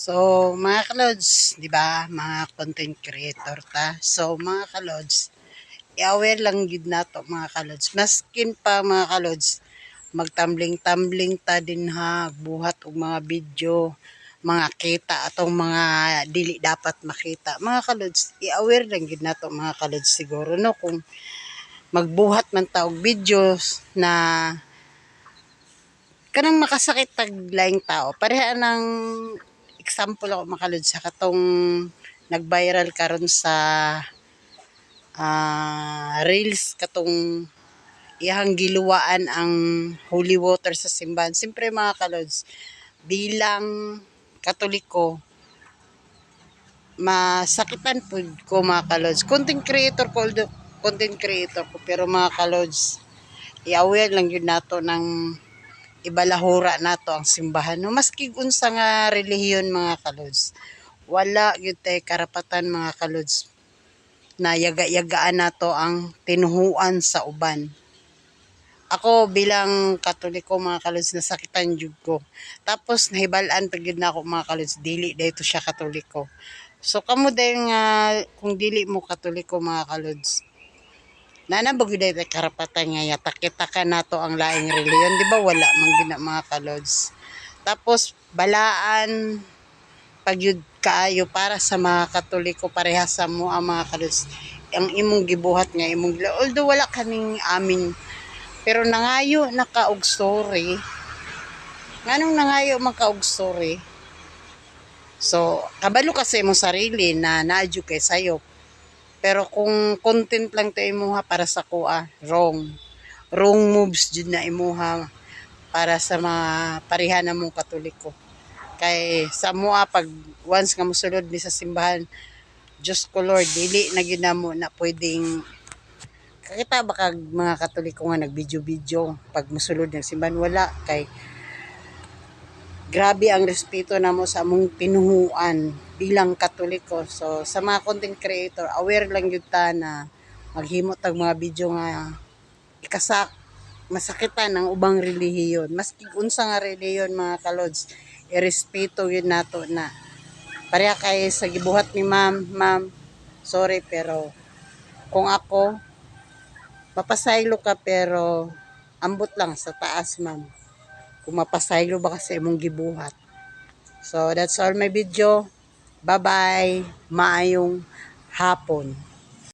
So, mga kalods, di ba, mga content creator ta. So, mga kalods, i-aware lang gid nato mga kalods. Maskin pa mga kalods, magtambling-tambling ta din ha, buhat og mga video, mga kita atong mga dili dapat makita. Mga kalods, i-aware lang gid nato mga kalods siguro no kung magbuhat man ta og videos na kanang makasakit tag laing tao. Pareha ng example ako makalod sa katong nag-viral karon sa reels katong iyang giluwaan ang holy water sa simbahan. Siyempre mga kalods, bilang Katoliko, masakitan po ko mga kalods. Content creator ko, pero mga kalods, i-aware lang yun nato ng ibalahura nato ang simbahan. No, maski unsa nga relihiyon mga kalods, wala gyud tay karapatan mga kalods na yaga-yagaan nato ang tinuhuan sa uban. Ako bilang Katoliko mga kalods, nasakitan jud ko. Tapos nahibal-an pa gyud nako mga kalods, dili dayto siya Katoliko. So kamo day nga kung dili mo Katoliko mga kalods, nanabog gyud tay karapatan nga yatak-kita nato ang laing relihiyon, di ba? Wala man gyud na mga kalods. Tapos balaan pagyud kaayo para sa mga Katoliko, pareha sa mo ang mga kalods ang imong gibuhat nga imong, although wala kaning amin, pero nangayo na ka og story. Nganong nangayo man ka og story? So kabalo ka sa imong sarili na naadyo kay sayo, pero kung content lang to imuha para sa kuha, wrong moves jud na imuha para sa mga pareha na mong Katoliko. Kay sa mua pag once nga mosulod ni sa simbahan, Diyos ko Lord, dili na gyud namo na pwedeng kakita ba kag mga Katoliko nga nag-video pag mosulod ng simbahan, wala. Kay grabe ang respeto namo sa among pinuhuan bilang Katoliko. So sa mga content creator, aware lang gyud ta na maghimo tag mga video nga ikasak masakitan ng ubang relihiyon. Maski unsa nga relihiyon mga kalods, irespeto yun nato na pareha kay sa gibuhat ni ma'am, sorry pero kung ako, mapasaylo ka pero ambot lang sa taas ma'am. Kung mapasaylo ba ka sa imong gibuhat. So that's all my video. Bye bye. Maayong hapon.